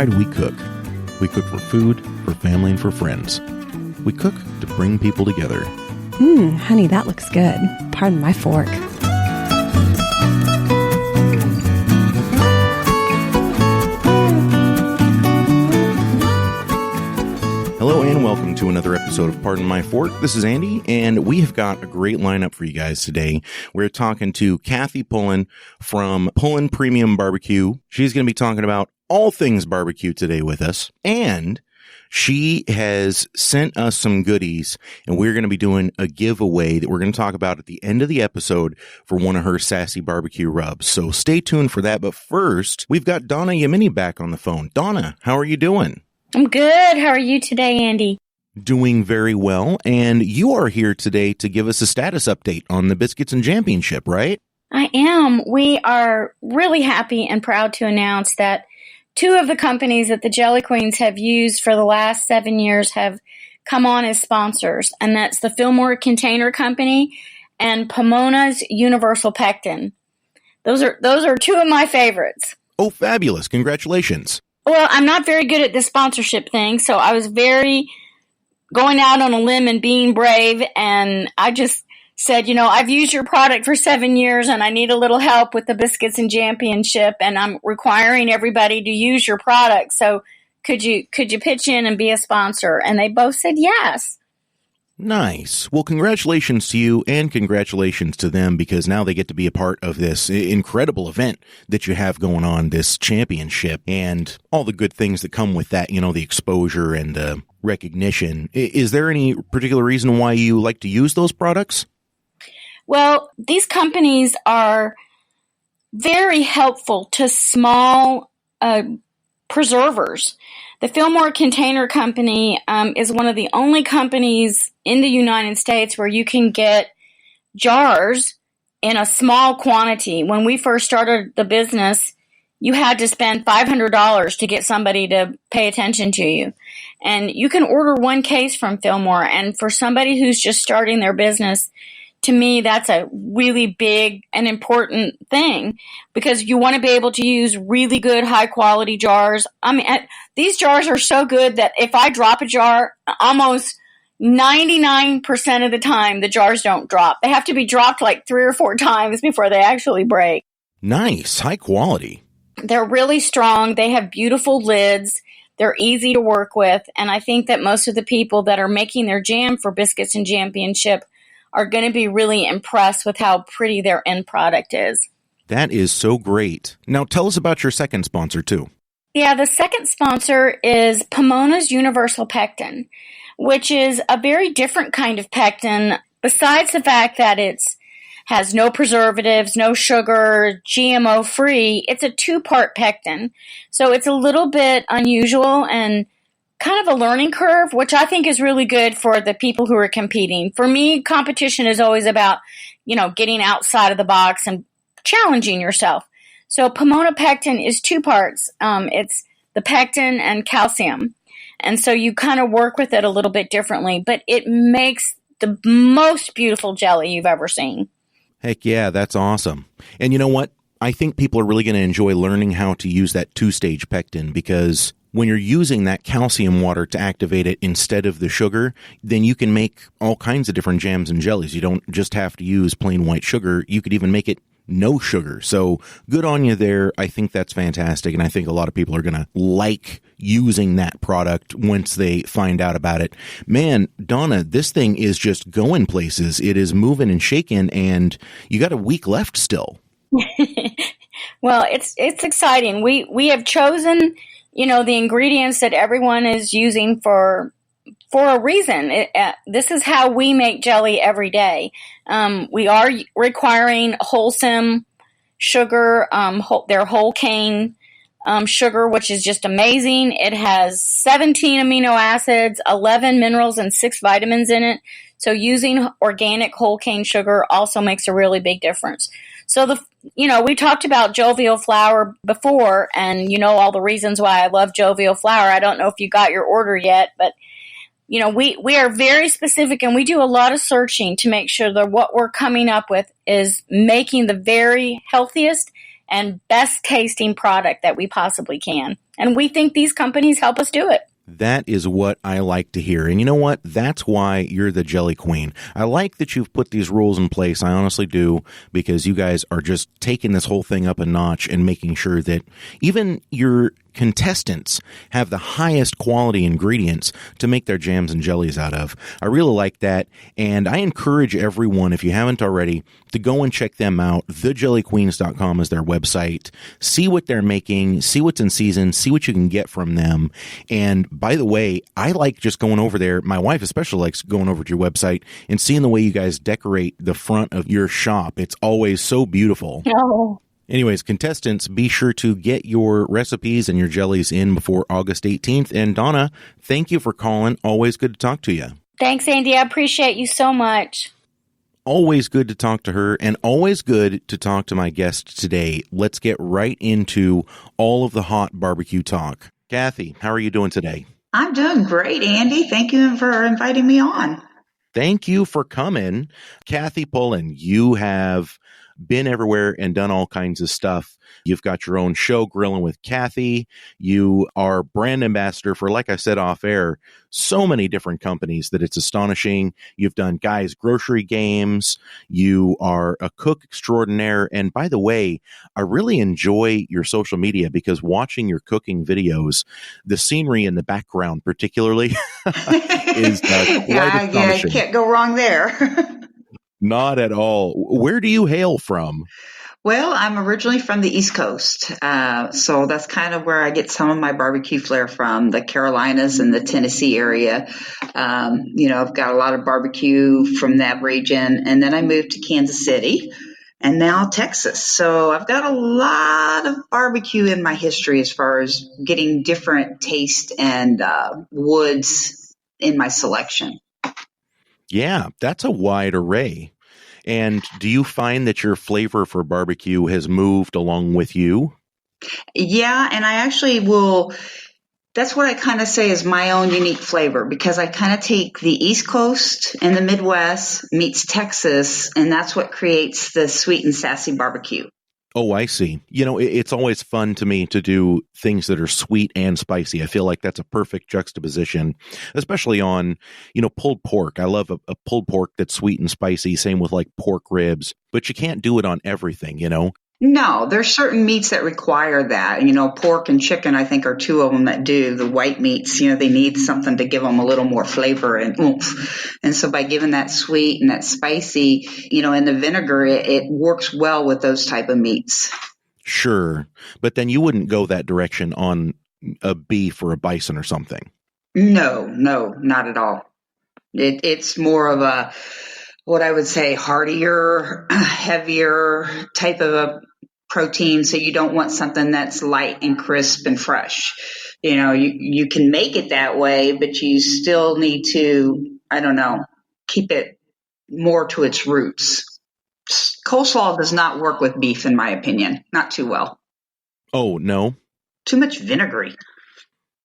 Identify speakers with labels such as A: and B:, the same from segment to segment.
A: Why do we cook? We cook for food, for family, and for friends. We cook to bring people together.
B: Honey, that looks good. Pardon my fork.
A: Hello and welcome to another episode of Pardon My Fork. This is Andy, and we have got a great lineup for you guys today. We're talking to Kathy Pullin from Pullin Premium Barbecue. She's going to be talking about all things barbecue today with us, and she has sent us some goodies, and we're going to be doing a giveaway that we're going to talk about at the end of the episode for one of her Sassy BBQ rubs. So stay tuned for that. But first, we've got Donna Yamini back on the phone. Donna, how are you doing?
C: I'm good. How are you today, Andy?
A: Doing very well. And you are here today to give us a status update on the Biscuits and Championship, right?
C: I am. We are really happy and proud to announce that two of the companies that the Jelly Queens have used for the last 7 years have come on as sponsors. And that's the Fillmore Container Company and Pomona's Universal Pectin. Those are two of my favorites.
A: Oh, fabulous. Congratulations.
C: Well, I'm not very good at the sponsorship thing, so I was very going out on a limb and being brave, and I just said, I've used your product for 7 years, and I need a little help with the Biscuits and Championship, and I'm requiring everybody to use your product, so could you pitch in and be a sponsor? And they both said yes.
A: Nice. Well, congratulations to you and congratulations to them, because now they get to be a part of this incredible event that you have going on, this championship, and all the good things that come with that, the exposure and the recognition. Is there any particular reason why you like to use those products?
C: Well, these companies are very helpful to small preservers. The Fillmore Container Company is one of the only companies in the United States where you can get jars in a small quantity. When we first started the business, you had to spend $500 to get somebody to pay attention to you. And you can order one case from Fillmore. And for somebody who's just starting their business, to me, that's a really big and important thing, because you want to be able to use really good, high-quality jars. I mean, these jars are so good that if I drop a jar, almost 99% of the time, the jars don't drop. They have to be dropped like 3 or 4 times before they actually break.
A: Nice. High quality.
C: They're really strong. They have beautiful lids. They're easy to work with. And I think that most of the people that are making their jam for Biscuits and Championship are going to be really impressed with how pretty their end product is.
A: That is so great. Now tell us about your second sponsor too.
C: Yeah, the second sponsor is Pomona's Universal Pectin, which is a very different kind of pectin. Besides the fact that it's has no preservatives, no sugar, GMO free, it's a 2-part pectin. So it's a little bit unusual and kind of a learning curve, which I think is really good for the people who are competing. For me, competition is always about, getting outside of the box and challenging yourself. So Pomona Pectin is 2 parts. It's the pectin and calcium. And so you kind of work with it a little bit differently, but it makes the most beautiful jelly you've ever seen.
A: Heck yeah, that's awesome. And you know what? I think people are really going to enjoy learning how to use that 2-stage pectin, because when you're using that calcium water to activate it instead of the sugar, then you can make all kinds of different jams and jellies. You don't just have to use plain white sugar. You could even make it no sugar. So good on you there. I think that's fantastic. And I think a lot of people are going to like using that product once they find out about it. Man, Donna, this thing is just going places. It is moving and shaking, and you got a week left still.
C: Well, it's exciting. We have chosen the ingredients that everyone is using for a reason. This is how we make jelly every day. We are requiring wholesome sugar, their whole cane sugar, which is just amazing. It has 17 amino acids, 11 minerals, and 6 vitamins in it. So using organic whole cane sugar also makes a really big difference. So we talked about jovial flour before, and all the reasons why I love jovial flour. I don't know if you got your order yet, but we are very specific, and we do a lot of searching to make sure that what we're coming up with is making the very healthiest and best tasting product that we possibly can. And we think these companies help us do it.
A: That is what I like to hear. And you know what? That's why you're the Jelly Queen. I like that you've put these rules in place. I honestly do, because you guys are just taking this whole thing up a notch and making sure that even your contestants have the highest quality ingredients to make their jams and jellies out of. I really like that. And I encourage everyone, if you haven't already, to go and check them out. TheJellyQueens.com is their website. See what they're making, see what's in season, see what you can get from them. And by the way, I like just going over there. My wife especially likes going over to your website and seeing the way you guys decorate the front of your shop. It's always so beautiful.
C: Oh.
A: Anyways, contestants, be sure to get your recipes and your jellies in before August 18th. And Donna, thank you for calling. Always good to talk to you.
C: Thanks, Andy. I appreciate you so much.
A: Always good to talk to her, and always good to talk to my guest today. Let's get right into all of the hot barbecue talk. Kathy, how are you doing today?
D: I'm doing great, Andy. Thank you for inviting me on.
A: Thank you for coming. Kathy Pullin, you have been everywhere and done all kinds of stuff. You've got your own show, Grilling with Kathy. You are brand ambassador for, like I said off air, so many different companies that it's astonishing. You've done Guys Grocery Games. You are a cook extraordinaire. And by the way, I really enjoy your social media because watching your cooking videos, the scenery in the background particularly is quite astonishing.
D: Yeah, you can't go wrong there.
A: Not at all. Where do you hail from?
D: Well, I'm originally from the East Coast, so that's kind of where I get some of my barbecue flair from, the Carolinas and the Tennessee area. I've got a lot of barbecue from that region, and then I moved to Kansas City and now Texas. So I've got a lot of barbecue in my history as far as getting different taste and woods in my selection.
A: Yeah, that's a wide array. And do you find that your flavor for barbecue has moved along with you?
D: Yeah, and I actually will. That's what I kind of say is my own unique flavor, because I kind of take the East Coast and the Midwest meets Texas, and that's what creates the sweet and sassy barbecue.
A: Oh, I see. It's always fun to me to do things that are sweet and spicy. I feel like that's a perfect juxtaposition, especially on, pulled pork. I love a pulled pork that's sweet and spicy. Same with like pork ribs, but you can't do it on everything,
D: No, there's certain meats that require that. Pork and chicken, I think, are two of them that do. The white meats, they need something to give them a little more flavor and oomph. And so by giving that sweet and that spicy, and the vinegar, it works well with those type of meats.
A: Sure. But then you wouldn't go that direction on a beef or a bison or something.
D: No, not at all. It's more of a, what I would say, heartier, heavier type of a protein. So you don't want something that's light and crisp and fresh. You can make it that way, but you still need to, keep it more to its roots. Coleslaw does not work with beef, in my opinion. Not too well.
A: Oh, no?
D: Too much vinegary.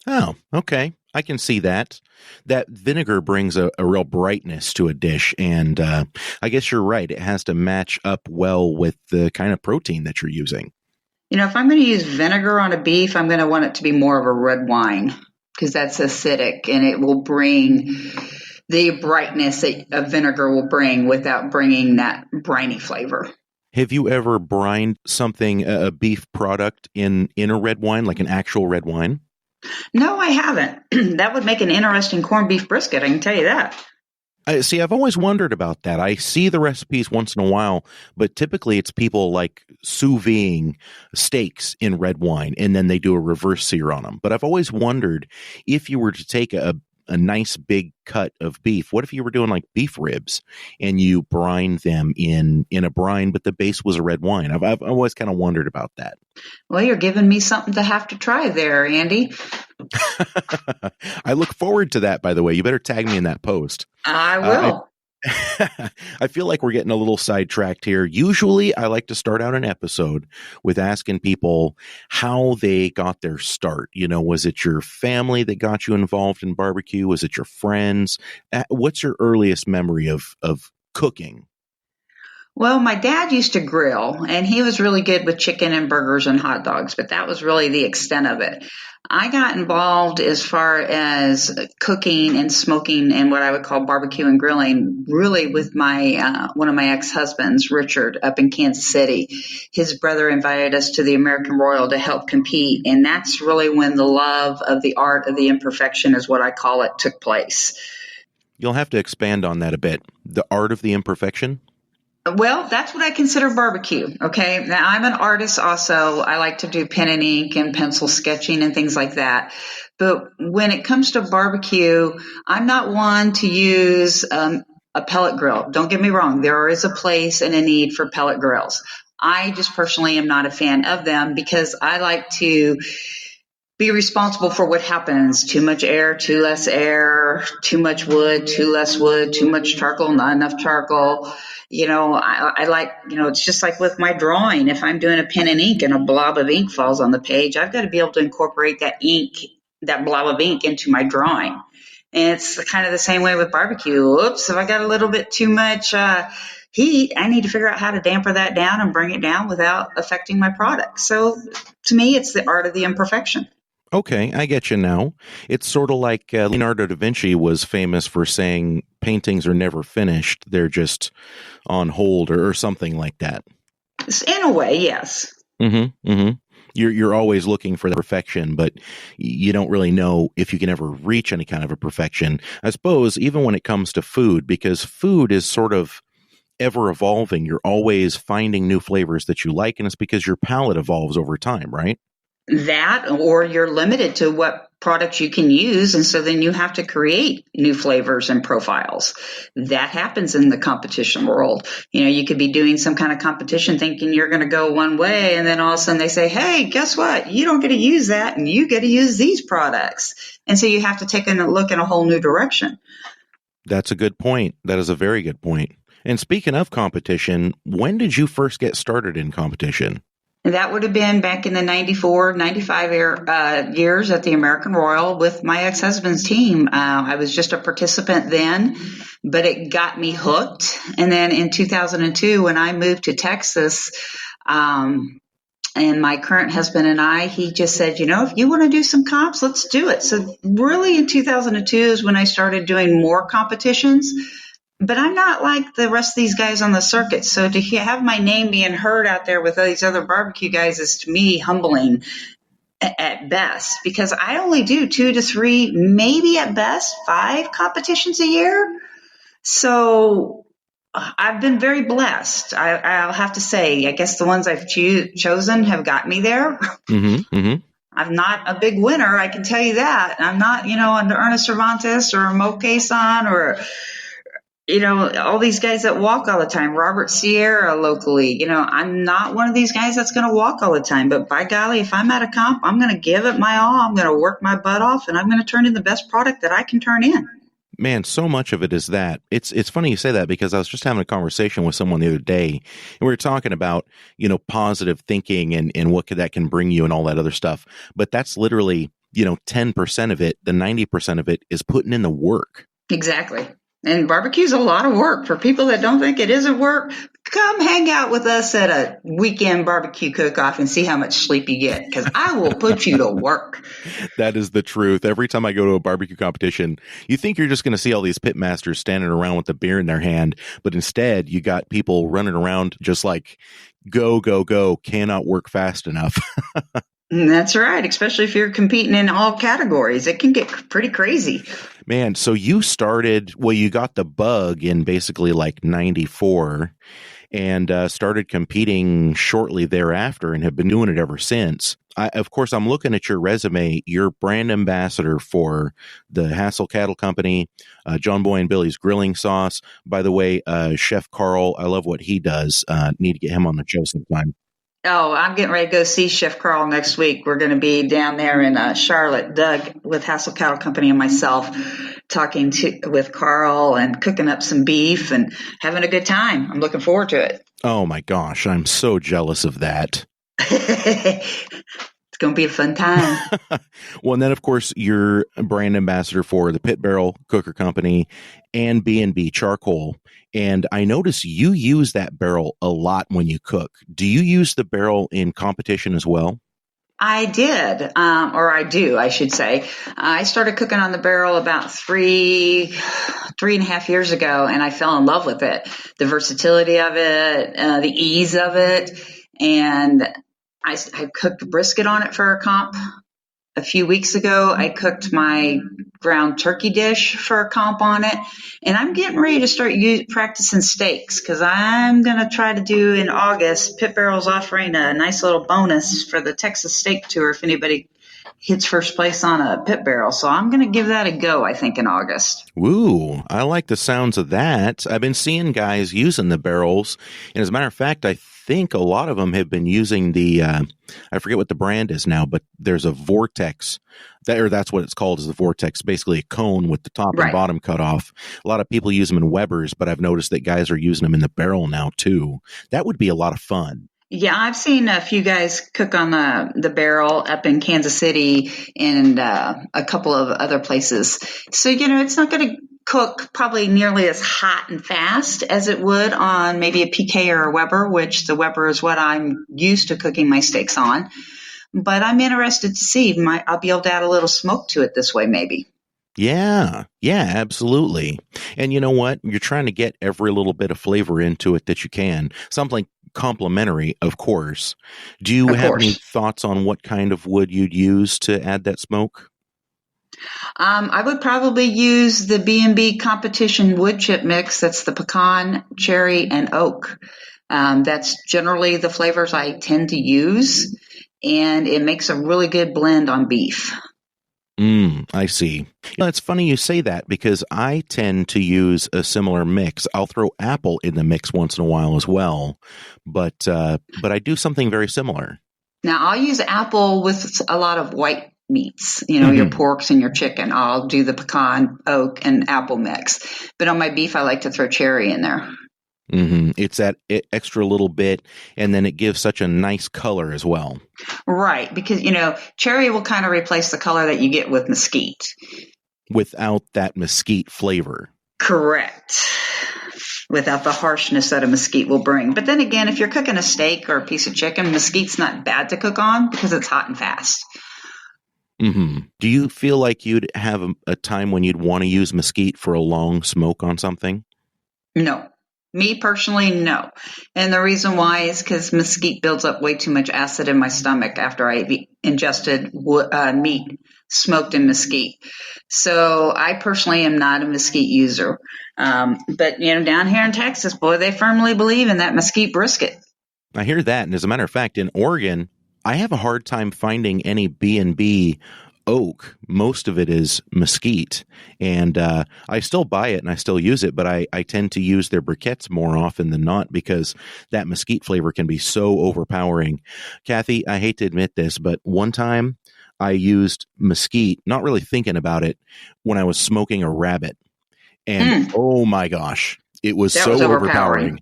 A: Oh, okay. I can see that. That vinegar brings a real brightness to a dish, and I guess you're right. It has to match up well with the kind of protein that you're using.
D: If I'm going to use vinegar on a beef, I'm going to want it to be more of a red wine, because that's acidic, and it will bring the brightness that a vinegar will bring without bringing that briny flavor.
A: Have you ever brined something, a beef product, in a red wine, like an actual red wine?
D: No, I haven't. That would make an interesting corned beef brisket, I can tell you that.
A: See, I've always wondered about that. I see the recipes once in a while, but typically it's people like sous videing steaks in red wine, and then they do a reverse sear on them. But I've always wondered, if you were to take a nice big cut of beef, what if you were doing like beef ribs and you brine them in a brine, but the base was a red wine? I've always kind of wondered about that.
D: Well, you're giving me something to have to try there, Andy.
A: I look forward to that, by the way. You better tag me in that post.
D: I will.
A: I feel like we're getting a little sidetracked here. Usually I like to start out an episode with asking people how they got their start. Was it your family that got you involved in barbecue? Was it your friends? What's your earliest memory of cooking?
D: Well, my dad used to grill, and he was really good with chicken and burgers and hot dogs, but that was really the extent of it. I got involved as far as cooking and smoking and what I would call barbecue and grilling, really with my one of my ex-husbands, Richard, up in Kansas City. His brother invited us to the American Royal to help compete, and that's really when the love of the art of the imperfection, is what I call it, took place.
A: You'll have to expand on that a bit. The art of the imperfection?
D: Well, that's what I consider barbecue. Okay. Now, I'm an artist also. I like to do pen and ink and pencil sketching and things like that. But when it comes to barbecue, I'm not one to use a pellet grill. Don't get me wrong. There is a place and a need for pellet grills. I just personally am not a fan of them because I like to be responsible for what happens. Too much air, too less air, too much wood, too less wood, too much charcoal, not enough charcoal. I like, it's just like with my drawing. If I'm doing a pen and ink and a blob of ink falls on the page, I've got to be able to incorporate that ink, that blob of ink into my drawing. And it's kind of the same way with barbecue. Oops, if I got a little bit too much heat, I need to figure out how to damper that down and bring it down without affecting my product. So to me, it's the art of the imperfection.
A: Okay, I get you now. It's sort of like Leonardo da Vinci was famous for saying paintings are never finished. They're just on hold or something like that.
D: In a way, yes.
A: Mm-hmm, mm-hmm. You're always looking for the perfection, but you don't really know if you can ever reach any kind of a perfection. I suppose even when it comes to food, because food is sort of ever evolving. You're always finding new flavors that you like, and it's because your palate evolves over time, right?
D: That, or you're limited to what products you can use, and so then you have to create new flavors and profiles. That happens in the competition world. You could be doing some kind of competition thinking you're going to go one way, and then all of a sudden they say, hey, guess what? You don't get to use that, and you get to use these products. And so you have to take a look in a whole new direction.
A: That's a good point. That is a very good point. And speaking of competition, when did you first get started in competition?
D: That would have been back in the 94, 95 years at the American Royal with my ex-husband's team. I was just a participant then, but it got me hooked. And then in 2002, when I moved to Texas, and my current husband and I, he just said, if you want to do some comps, let's do it. So really in 2002 is when I started doing more competitions. But I'm not like the rest of these guys on the circuit. So to have my name being heard out there with all these other barbecue guys is, to me, humbling at best, because I only do 2 to 3, maybe at best 5 competitions a year. So I've been very blessed. I'll have to say, I guess the ones I've chosen have got me there.
A: Mm-hmm, mm-hmm.
D: I'm not a big winner, I can tell you that. I'm not, an Ernest Cervantes or a Mo Quezon or all these guys that walk all the time, Robert Sierra locally, I'm not one of these guys that's going to walk all the time. But by golly, if I'm at a comp, I'm going to give it my all. I'm going to work my butt off, and I'm going to turn in the best product that I can turn in.
A: Man, so much of it is that. It's funny you say that, because I was just having a conversation with someone the other day, and we were talking about, positive thinking and what that can bring you and all that other stuff. But that's literally, 10% of it. The 90% of it is putting in the work.
D: Exactly. And barbecue's a lot of work. For people that don't think it isn't work, come hang out with us at a weekend barbecue cook-off and see how much sleep you get, because I will put you to work.
A: That is the truth. Every time I go to a barbecue competition, you think you're just going to see all these pit masters standing around with a beer in their hand, but instead you got people running around just like, go, go, go, cannot work fast enough.
D: That's right, especially if you're competing in all categories. It can get pretty crazy.
A: Man, so you you got the bug in basically like 94 and started competing shortly thereafter and have been doing it ever since. Of course, I'm looking at your resume. You're brand ambassador for the Hassel Cattle Company, John Boy and Billy's Grilling Sauce. By the way, Chef Carl, I love what he does. Need to get him on the show sometime.
D: Oh, I'm getting ready to go see Chef Carl next week. We're going to be down there in Charlotte, Doug with Hassel Cattle Company and myself, talking with Carl and cooking up some beef and having a good time. I'm looking forward to it.
A: Oh my gosh, I'm so jealous of that.
D: It's going to be a fun time.
A: Well, and then of course you're a brand ambassador for the Pit Barrel Cooker Company and B&B Charcoal. And I notice you use that barrel a lot when you cook. Do you use the barrel in competition as well?
D: I did, or I do, I should say. I started cooking on the barrel about three and a half years ago, and I fell in love with it. The versatility of it, the ease of it, and I cooked brisket on it for a comp a few weeks ago. I cooked my ground turkey dish for a comp on it, and I'm getting ready to start practicing steaks because I'm going to try to do in August. Pit Barrel's offering a nice little bonus for the Texas Steak Tour if anybody hits first place on a Pit Barrel. So I'm going to give that a go, I think, in August.
A: Ooh, I like the sounds of that. I've been seeing guys using the barrels. And as a matter of fact, I think a lot of them have been using the, I forget what the brand is now, but there's a Vortex. That's what it's called, is the Vortex, basically a cone with the top and bottom cut off. A lot of people use them in Weber's, but I've noticed that guys are using them in the barrel now too. That would be a lot of fun.
D: Yeah, I've seen a few guys cook on the barrel up in Kansas City and a couple of other places. So, it's not going to cook probably nearly as hot and fast as it would on maybe a PK or a Weber, which the Weber is what I'm used to cooking my steaks on. But I'm interested to see. I'll be able to add a little smoke to it this way, maybe.
A: Yeah, absolutely. And you know what? You're trying to get every little bit of flavor into it that you can. Something complimentary, of course. Do you have any thoughts on what kind of wood you'd use to add that smoke?
D: I would probably use the B&B Competition wood chip mix. That's the pecan, cherry, and oak. That's generally the flavors I tend to use, and it makes a really good blend on beef.
A: I see. It's funny you say that because I tend to use a similar mix. I'll throw apple in the mix once in a while as well, but I do something very similar.
D: Now, I'll use apple with a lot of white meats, your porks and your chicken. I'll do the pecan, oak, and apple mix. But on my beef, I like to throw cherry in there.
A: It's that extra little bit, and then it gives such a nice color as well.
D: Right, because, cherry will kind of replace the color that you get with mesquite.
A: Without that mesquite flavor.
D: Correct. Without the harshness that a mesquite will bring. But then again, if you're cooking a steak or a piece of chicken, mesquite's not bad to cook on because it's hot and fast.
A: Do you feel like you'd have a time when you'd want to use mesquite for a long smoke on something?
D: No. Me personally, no. And the reason why is because mesquite builds up way too much acid in my stomach after I ingested meat smoked in mesquite. So I personally am not a mesquite user. But, down here in Texas, boy, they firmly believe in that mesquite brisket.
A: I hear that. And as a matter of fact, in Oregon, I have a hard time finding any B&B oak. Most of it is mesquite, and I still buy it and I still use it, but I tend to use their briquettes more often than not because that mesquite flavor can be so overpowering. Kathy, I hate to admit this, but one time I used mesquite, not really thinking about it, when I was smoking a rabbit, and oh my gosh, it was so overpowering.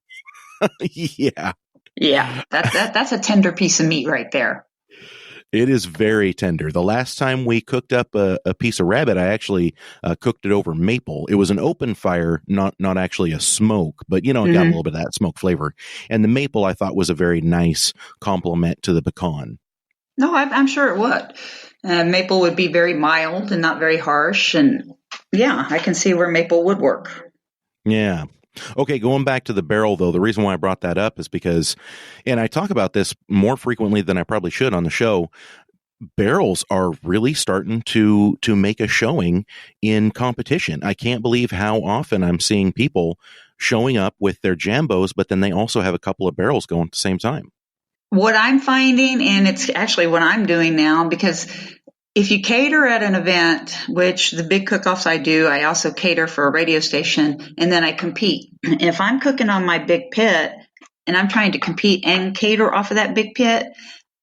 A: Yeah,
D: that's a tender piece of meat right there.
A: It is very tender. The last time we cooked up a piece of rabbit, I actually cooked it over maple. It was an open fire, not actually a smoke, but, it got a little bit of that smoke flavor. And the maple I thought was a very nice complement to the pecan.
D: No, I'm sure it would. Maple would be very mild and not very harsh. And yeah, I can see where maple would work.
A: Yeah. Okay, going back to the barrel, though, the reason why I brought that up is because, and I talk about this more frequently than I probably should on the show, barrels are really starting to make a showing in competition. I can't believe how often I'm seeing people showing up with their jambos, but then they also have a couple of barrels going at the same time.
D: What I'm finding, and it's actually what I'm doing now, because if you cater at an event, which the big cook-offs I do, I also cater for a radio station, and then I compete. If I'm cooking on my big pit and I'm trying to compete and cater off of that big pit,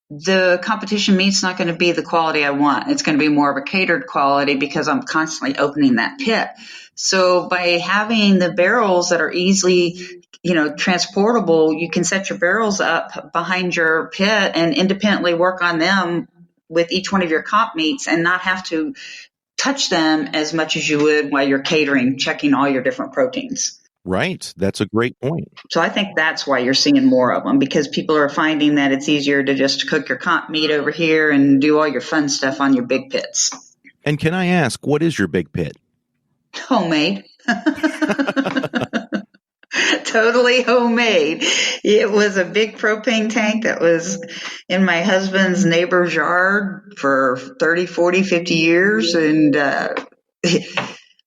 D: the competition meat's not going to be the quality I want. It's going to be more of a catered quality because I'm constantly opening that pit. So by having the barrels that are easily, transportable, you can set your barrels up behind your pit and independently work on them with each one of your comp meats and not have to touch them as much as you would while you're catering, checking all your different proteins.
A: Right. That's a great point.
D: So I think that's why you're seeing more of them, because people are finding that it's easier to just cook your comp meat over here and do all your fun stuff on your big pits.
A: And can I ask, what is your big pit?
D: Homemade. Totally homemade. It was a big propane tank that was in my husband's neighbor's yard for 30, 40, 50 years. And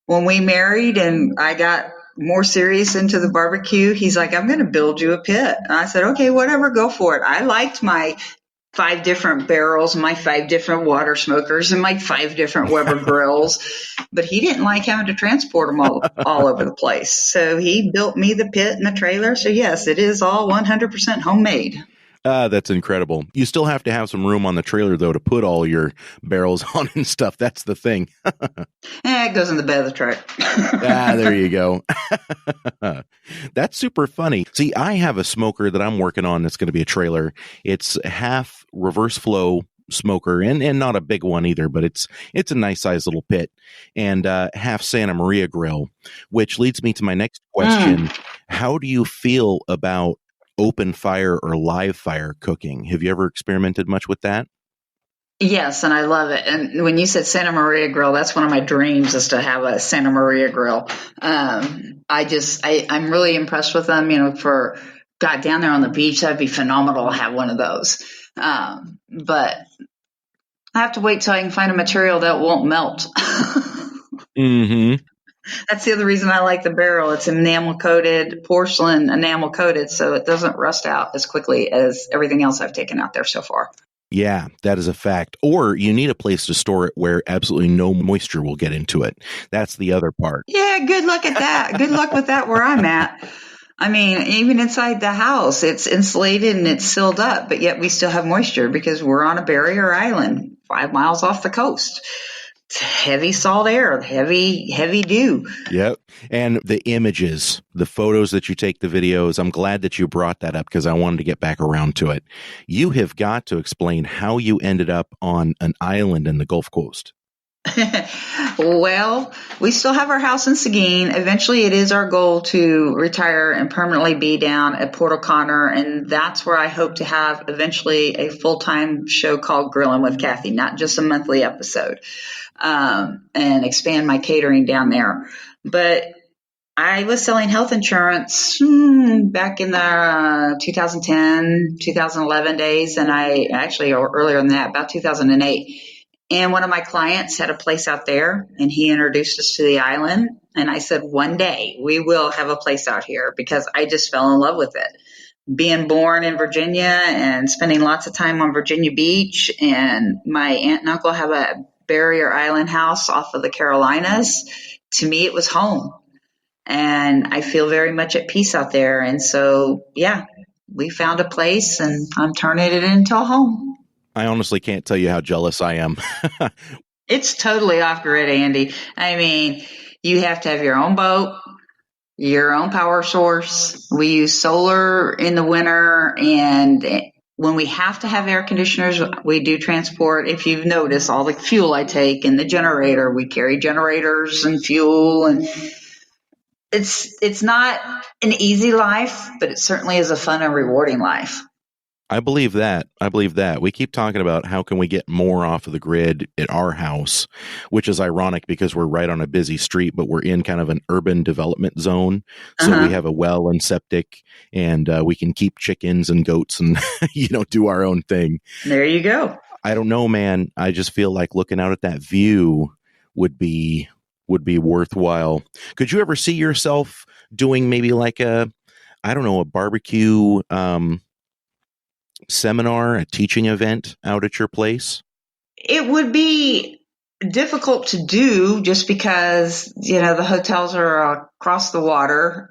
D: when we married and I got more serious into the barbecue, he's like, I'm going to build you a pit. And I said, okay, whatever, go for it. I liked my 5 different barrels, my 5 different water smokers, and my 5 different Weber grills. But he didn't like having to transport them all over the place. So he built me the pit and the trailer. So yes, it is all 100% homemade.
A: That's incredible. You still have to have some room on the trailer, though, to put all your barrels on and stuff. That's the thing.
D: It goes in the bed of the truck.
A: There you go. That's super funny. See, I have a smoker that I'm working on that's going to be a trailer. It's half reverse flow smoker and not a big one either, but it's a nice sized little pit, and half Santa Maria grill, which leads me to my next question. How do you feel about open fire or live fire cooking? Have you ever experimented much with that?
D: Yes, and I love it. And when you said Santa Maria grill, that's one of my dreams, is to have a Santa Maria grill. I'm really impressed with them. Down there on the beach, that'd be phenomenal to have one of those. But I have to wait till I can find a material that won't melt.
A: Mm-hmm.
D: That's the other reason I like the barrel. It's enamel coated, porcelain enamel coated, so it doesn't rust out as quickly as everything else I've taken out there so far.
A: Yeah, that is a fact. Or you need a place to store it where absolutely no moisture will get into it. That's the other part.
D: Yeah, good luck at that. Good luck with that where I'm at. I mean, even inside the house, it's insulated and it's sealed up, but yet we still have moisture because we're on a barrier island 5 miles off the coast. It's heavy salt air, heavy dew.
A: Yep. And the images, the photos that you take, the videos, I'm glad that you brought that up because I wanted to get back around to it. You have got to explain how you ended up on an island in the Gulf Coast.
D: Well, we still have our house in Seguin. Eventually, it is our goal to retire and permanently be down at Port O'Connor, and that's where I hope to have eventually a full-time show called Grillin' with Kathy, not just a monthly episode, and expand my catering down there. But I was selling health insurance back in the 2010, 2011 days, and I actually, or earlier than that, about 2008. And one of my clients had a place out there, and he introduced us to the island. And I said, one day we will have a place out here, because I just fell in love with it. Being born in Virginia and spending lots of time on Virginia Beach, and my aunt and uncle have a barrier island house off of the Carolinas. To me, it was home. And I feel very much at peace out there. And so, yeah, we found a place, and I'm turning it into a home.
A: I honestly can't tell you how jealous I am.
D: It's totally off grid, Andy. I mean, you have to have your own boat, your own power source. We use solar in the winter, and when we have to have air conditioners, we do transport. If you've noticed, all the fuel I take and the generator, we carry generators and fuel, and it's not an easy life, but it certainly is a fun and rewarding life.
A: I believe that. We keep talking about how can we get more off of the grid at our house, which is ironic because we're right on a busy street, but we're in kind of an urban development zone. So we have a well and septic, and we can keep chickens and goats and, do our own thing.
D: There you go.
A: I don't know, man. I just feel like looking out at that view would be worthwhile. Could you ever see yourself doing maybe like a barbecue, seminar, a teaching event out at your place?
D: It would be difficult to do just because, the hotels are across the water,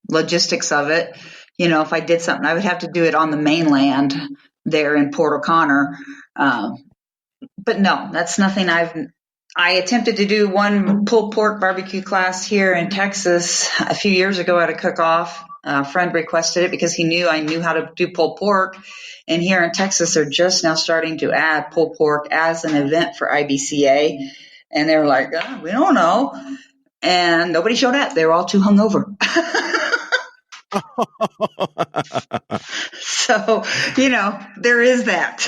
D: logistics of it. If I did something, I would have to do it on the mainland there in Port O'Connor. But no, that's nothing I attempted to do one pulled pork barbecue class here in Texas a few years ago at a cook-off, A friend requested it because he knew I knew how to do pulled pork. And here in Texas, they're just now starting to add pulled pork as an event for IBCA. And they were like, oh, we don't know. And nobody showed up. They were all too hungover. So, there is that.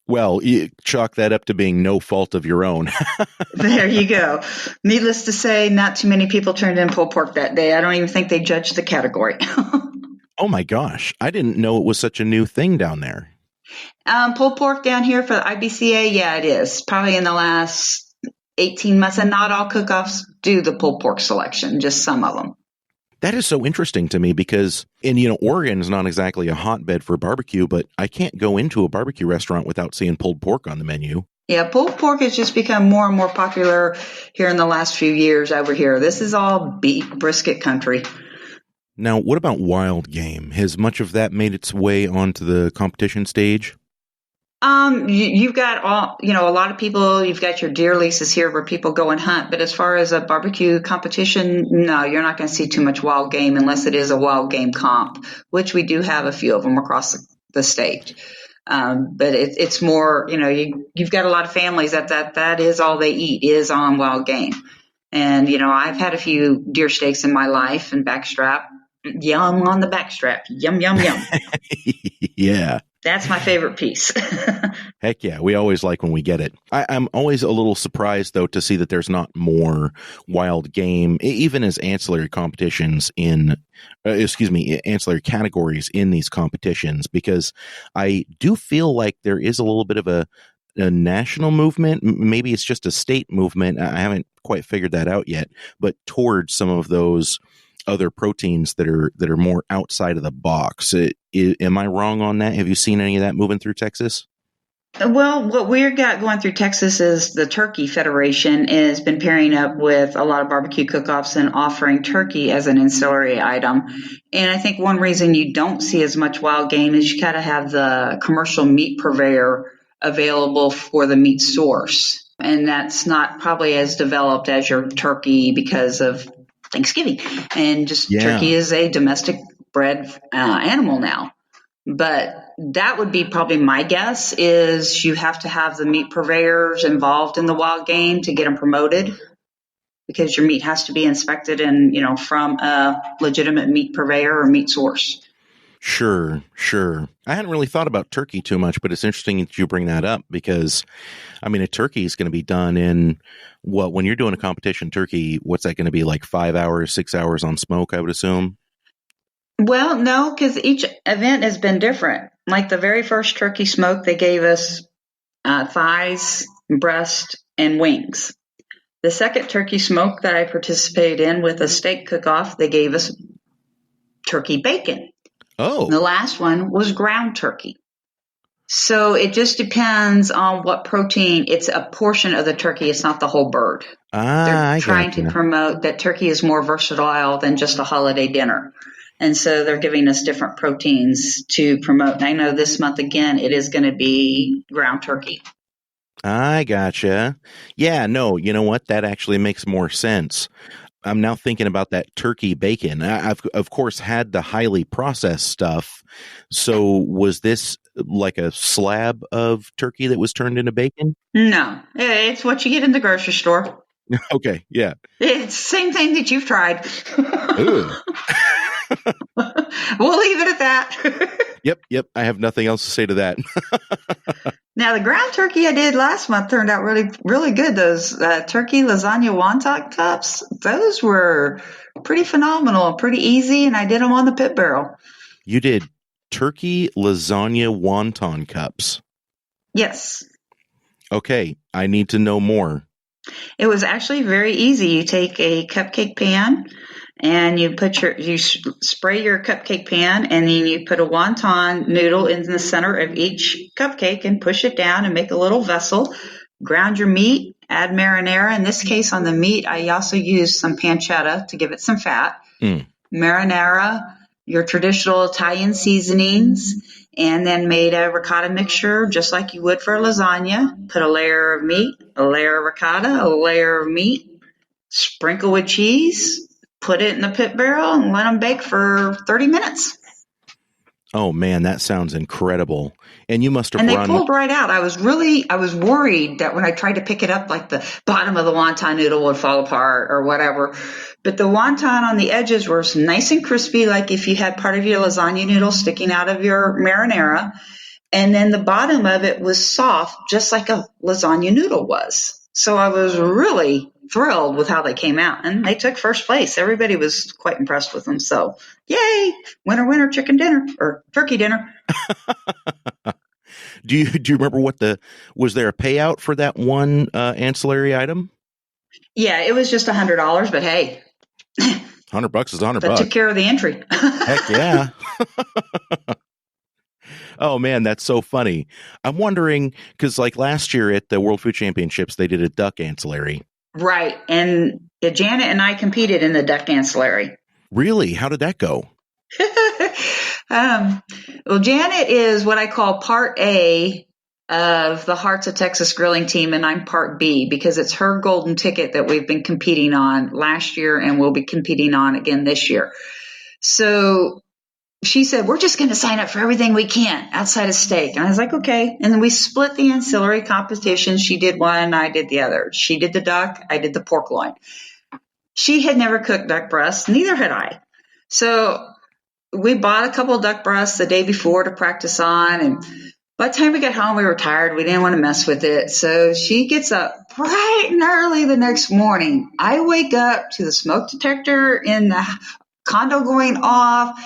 A: Well, you chalk that up to being no fault of your own.
D: There you go. Needless to say, not too many people turned in pulled pork that day. I don't even think they judged the category.
A: Oh my gosh. I didn't know it was such a new thing down there.
D: Pulled pork down here for the IBCA, yeah, it is. Probably in the last 18 months, and not all cook-offs do the pulled pork selection, just some of them.
A: That is so interesting to me because, Oregon is not exactly a hotbed for barbecue, but I can't go into a barbecue restaurant without seeing pulled pork on the menu.
D: Yeah, pulled pork has just become more and more popular here in the last few years over here. This is all beef brisket country.
A: Now, what about wild game? Has much of that made its way onto the competition stage?
D: You've got a lot of people, you've got your deer leases here where people go and hunt, but as far as a barbecue competition, no, you're not going to see too much wild game unless it is a wild game comp, which we do have a few of them across the state. But it's more, you've got a lot of families that is all they eat is on wild game. And, I've had a few deer steaks in my life and backstrap. Yum on the backstrap. Yum, yum, yum.
A: Yeah.
D: That's my favorite piece.
A: Heck yeah. We always like when we get it. I'm always a little surprised, though, to see that there's not more wild game, even as ancillary competitions ancillary categories in these competitions, because I do feel like there is a little bit of a national movement. Maybe it's just a state movement. I haven't quite figured that out yet, but towards some of those other proteins that are more outside of the box. Am I wrong on that? Have you seen any of that moving through Texas?
D: Well, what we've got going through Texas is the Turkey Federation has been pairing up with a lot of barbecue cook-offs and offering turkey as an ancillary item. And I think one reason you don't see as much wild game is you got to have the commercial meat purveyor available for the meat source. And that's not probably as developed as your turkey because of Thanksgiving. And just turkey is a domestic bred animal now. But that would be probably my guess is you have to have the meat purveyors involved in the wild game to get them promoted because your meat has to be inspected and, from a legitimate meat purveyor or meat source.
A: Sure. I hadn't really thought about turkey too much, but it's interesting that you bring that up because, a turkey is going to be done in when you're doing a competition turkey, what's that going to be, like 5 hours, 6 hours on smoke, I would assume?
D: Well, no, because each event has been different. Like the very first turkey smoke, they gave us thighs, breast, and wings. The second turkey smoke that I participated in with a steak cook-off, they gave us turkey bacon.
A: Oh.
D: The last one was ground turkey. So it just depends on what protein. It's a portion of the turkey. It's not the whole bird. They're trying to promote that turkey is more versatile than just a holiday dinner. And so they're giving us different proteins to promote. And I know this month, again, it is going to be ground turkey.
A: I gotcha. Yeah, no, you know what? That actually makes more sense. I'm now thinking about that turkey bacon. I've, of course, had the highly processed stuff. So was this like a slab of turkey that was turned into bacon?
D: No, it's what you get in the grocery store.
A: Okay, yeah.
D: It's the same thing that you've tried.
A: Ooh.
D: We'll leave it at that.
A: Yep. I have nothing else to say to that.
D: Now, the ground turkey I did last month turned out really, really good. Those turkey lasagna wonton cups, those were pretty phenomenal, pretty easy, and I did them on the pit barrel.
A: You did turkey lasagna wonton cups?
D: Yes.
A: Okay, I need to know more.
D: It was actually very easy. You take a cupcake pan and you spray your cupcake pan, and then you put a wonton noodle in the center of each cupcake and push it down and make a little vessel. Ground your meat, add marinara. In this case, on the meat, I also used some pancetta to give it some fat. Marinara, your traditional Italian seasonings, and then made a ricotta mixture just like you would for a lasagna. Put a layer of meat, a layer of ricotta, a layer of meat, sprinkle with cheese, put it in the pit barrel and let them bake for 30 minutes.
A: Oh man, that sounds incredible. And you must have
D: And they
A: run.
D: pulled right out. I was worried that when I tried to pick it up, like the bottom of the wonton noodle would fall apart or whatever. But the wonton on the edges were nice and crispy, like if you had part of your lasagna noodle sticking out of your marinara. And then the bottom of it was soft, just like a lasagna noodle was. So I was really thrilled with how they came out. And they took first place. Everybody was quite impressed with them. So, yay, winner, winner, chicken dinner or turkey dinner.
A: Do you remember was there a payout for that one ancillary item?
D: Yeah, it was just $100, but hey.
A: $100 is $100.
D: That took care of the entry.
A: Heck yeah. Oh man, that's so funny. I'm wondering, because like last year at the World Food Championships, they did a duck ancillary.
D: Right. And Janet and I competed in the duck ancillary.
A: Really? How did that go?
D: Well, Janet is what I call part A of the Hearts of Texas Grilling team, and I'm part B because it's her golden ticket that we've been competing on last year and we'll be competing on again this year. So she said, we're just going to sign up for everything we can outside of steak. And I was like, okay. And then we split the ancillary competition. She did one, I did the other. She did the duck, I did the pork loin. She had never cooked duck breasts, neither had I. So we bought a couple of duck breasts the day before to practice on. And by the time we got home, we were tired. We didn't want to mess with it. So she gets up bright and early the next morning. I wake up to the smoke detector in the condo going off.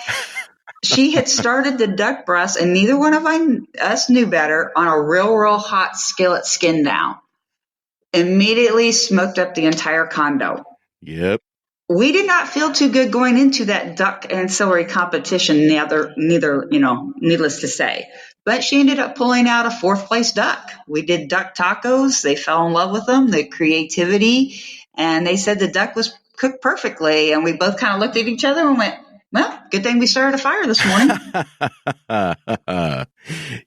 D: She had started the duck breast, and neither one of us knew better, on a real hot skillet skin down. Immediately smoked up the entire condo.
A: Yep.
D: We did not feel too good going into that duck ancillary competition, needless to say. But she ended up pulling out a 4th place duck. We did duck tacos. They fell in love with them, the creativity, and they said the duck was cooked perfectly. And we both kind of looked at each other and went, well, good thing we started a fire this morning.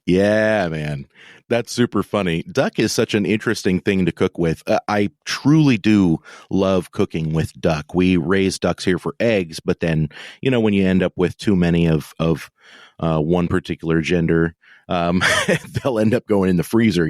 A: Yeah, man. That's super funny. Duck is such an interesting thing to cook with. I truly do love cooking with duck. We raise ducks here for eggs, but then, when you end up with too many of one particular gender, they'll end up going in the freezer,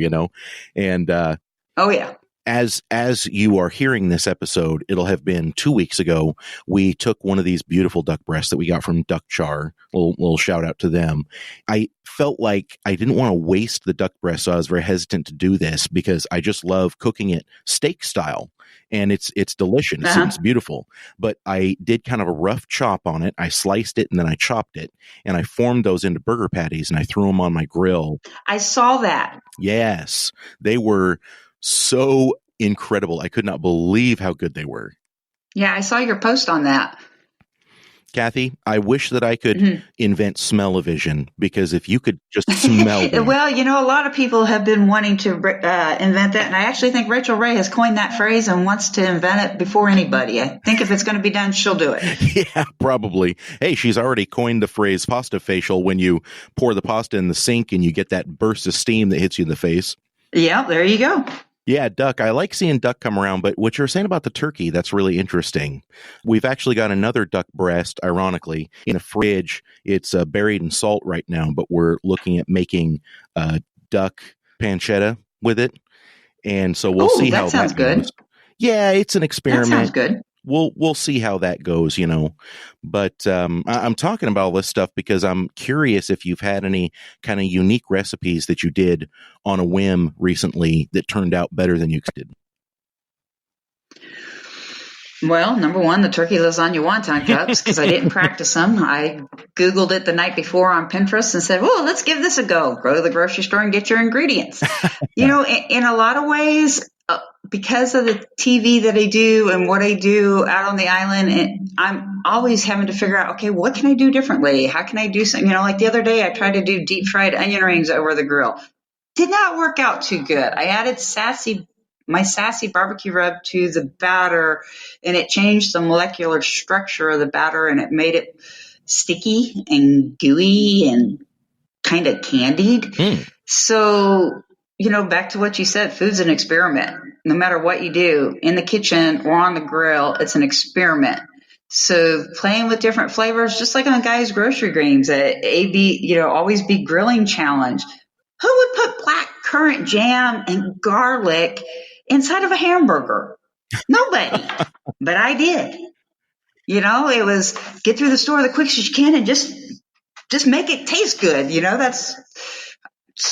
A: and
D: oh, yeah.
A: As you are hearing this episode, it'll have been 2 weeks ago. We took one of these beautiful duck breasts that we got from Duck Char. Little shout out to them. I felt like I didn't want to waste the duck breast, so I was very hesitant to do this because I just love cooking it steak style, and it's delicious.
D: Uh-huh.
A: It's beautiful. But I did kind of a rough chop on it. I sliced it and then I chopped it, and I formed those into burger patties and I threw them on my grill.
D: I saw that.
A: Yes, they were so incredible. I could not believe how good they were.
D: Yeah, I saw your post on that.
A: Kathy, I wish that I could invent smell-o-vision, because if you could just smell them.
D: Well, a lot of people have been wanting to invent that, and I actually think Rachel Ray has coined that phrase and wants to invent it before anybody. I think if it's going to be done, she'll do it.
A: Yeah, probably. Hey, she's already coined the phrase pasta facial when you pour the pasta in the sink and you get that burst of steam that hits you in the face.
D: Yeah, there you go.
A: Yeah, duck. I like seeing duck come around, but what you're saying about the turkey, that's really interesting. We've actually got another duck breast, ironically, in a fridge. It's buried in salt right now, but we're looking at making duck pancetta with it. And so we'll see how that
D: sounds
A: goes. Good. Yeah, it's an experiment.
D: That sounds good.
A: We'll see how that goes, But I'm talking about all this stuff because I'm curious if you've had any kind of unique recipes that you did on a whim recently that turned out better than you expected.
D: Well, number one, the turkey lasagna wonton cups, because I didn't practice them. I Googled it the night before on Pinterest and said, well, let's give this a go. Go to the grocery store and get your ingredients. In a lot of ways, because of the TV that I do and what I do out on the island, I'm always having to figure out, okay, what can I do differently? How can I do something? Like the other day, I tried to do deep fried onion rings over the grill. Did not work out too good. I added my Sassy BBQ rub to the batter, and it changed the molecular structure of the batter, and it made it sticky and gooey and kind of candied. So, back to what you said, food's an experiment. No matter what you do in the kitchen or on the grill, it's an experiment. So playing with different flavors, just like on Guy's Grocery Games, always be grilling challenge. Who would put black currant jam and garlic inside of a hamburger? Nobody. But I did. It was get through the store the quickest you can and just make it taste good. That's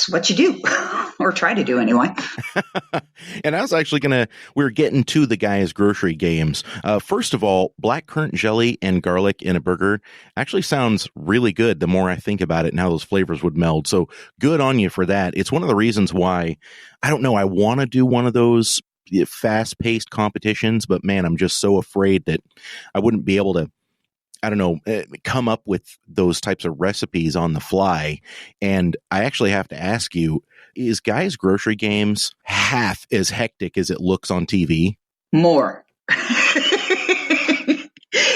D: what you do or try to do anyway.
A: And I was actually we're getting to the Guy's Grocery Games. First of all, black currant jelly and garlic in a burger actually sounds really good. The more I think about it and how those flavors would meld. So good on you for that. It's one of the reasons why, I don't know, I want to do one of those fast-paced competitions, but man, I'm just so afraid that I wouldn't be able to, I don't know, come up with those types of recipes on the fly. And I actually have to ask you, is Guy's Grocery Games half as hectic as it looks on TV?
D: More.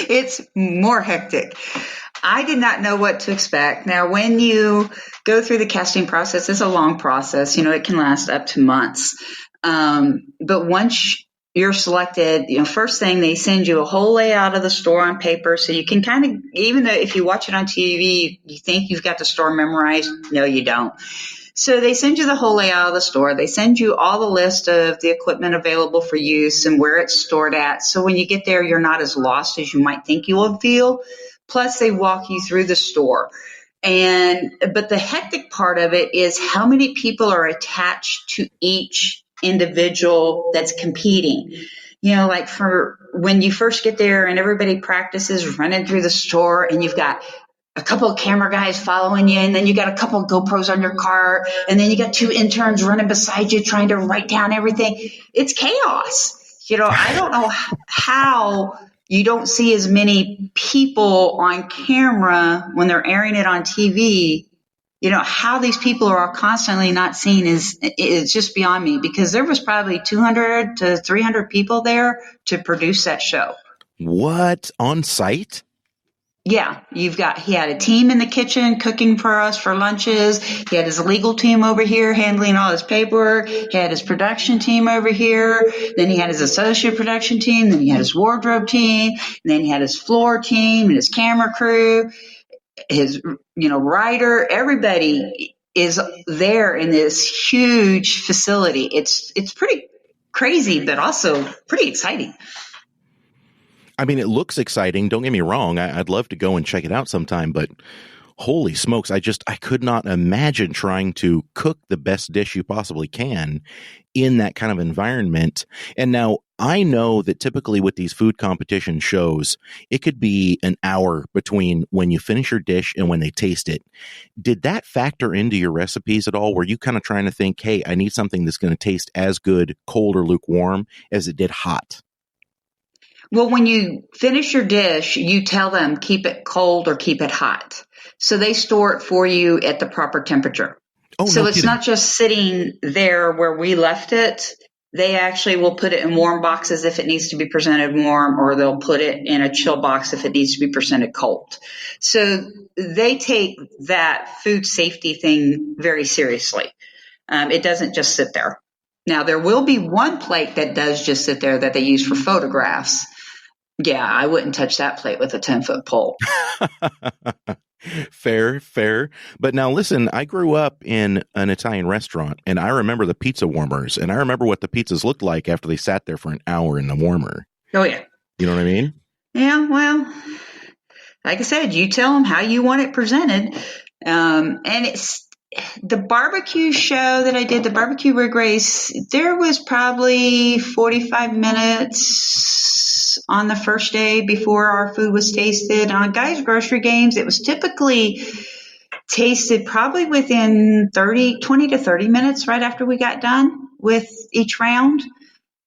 D: It's more hectic. I did not know what to expect. Now, when you go through the casting process, it's a long process. It can last up to months. But once you're selected, first thing, they send you a whole layout of the store on paper. So you can kind of, even though if you watch it on TV, you think you've got the store memorized. No, you don't. So they send you the whole layout of the store. They send you all the list of the equipment available for use and where it's stored at. So when you get there, you're not as lost as you might think you will feel. Plus, they walk you through the store. But the hectic part of it is how many people are attached to each individual that's competing. Like for when you first get there and everybody practices running through the store and you've got a couple of camera guys following you, and then you got a couple of GoPros on your car, and then you got 2 interns running beside you trying to write down everything. It's chaos. I don't know how you don't see as many people on camera when they're airing it on TV. How these people are constantly not seen is just beyond me, because there was probably 200 to 300 people there to produce that show.
A: What? On site?
D: Yeah, he had a team in the kitchen cooking for us for lunches. He had his legal team over here handling all his paperwork. He had his production team over here. Then he had his associate production team. Then he had his wardrobe team. And then he had his floor team and his camera crew, his, writer. Everybody is there in this huge facility. It's pretty crazy, but also pretty exciting.
A: I mean, it looks exciting. Don't get me wrong. I'd love to go and check it out sometime, but holy smokes, I could not imagine trying to cook the best dish you possibly can in that kind of environment. And now I know that typically with these food competition shows, it could be an hour between when you finish your dish and when they taste it. Did that factor into your recipes at all? Were you kind of trying to think, hey, I need something that's going to taste as good cold or lukewarm as it did hot?
D: Well, when you finish your dish, you tell them keep it cold or keep it hot. So they store it for you at the proper temperature.
A: Oh,
D: so
A: no
D: it's
A: kidding.
D: not just sitting there where we left it. They actually will put it in warm boxes if it needs to be presented warm, or they'll put it in a chill box if it needs to be presented cold. So they take that food safety thing very seriously. It doesn't just sit there. Now, there will be one plate that does just sit there that they use for photographs. Yeah, I wouldn't touch that plate with a 10-foot pole.
A: Fair. But now listen, I grew up in an Italian restaurant, and I remember the pizza warmers, and I remember what the pizzas looked like after they sat there for an hour in the warmer.
D: Oh, yeah.
A: You know what I mean?
D: Yeah, well, like I said, you tell them how you want it presented. And it's the barbecue show that I did, the BBQ Rig Race, there was probably 45 minutes on the first day before our food was tasted. On Guy's Grocery Games, it was typically tasted probably within 20 to 30 minutes right after we got done with each round.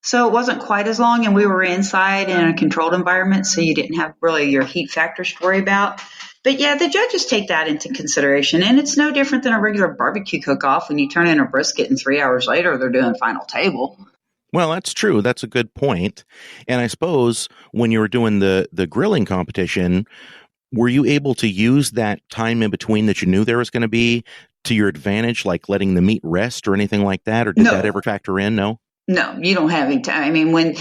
D: So it wasn't quite as long, and we were inside in a controlled environment, so you didn't have really your heat factors to worry about. But yeah, the judges take that into consideration, and it's no different than a regular barbecue cook-off. When you turn in a brisket and 3 hours later, they're doing final table.
A: Well, that's true. That's a good point. And I suppose when you were doing the grilling competition, were you able to use that time in between that you knew there was going to be to your advantage, like letting the meat rest or anything like that? Or did that ever factor in? No?
D: No, you don't have any time. I mean, when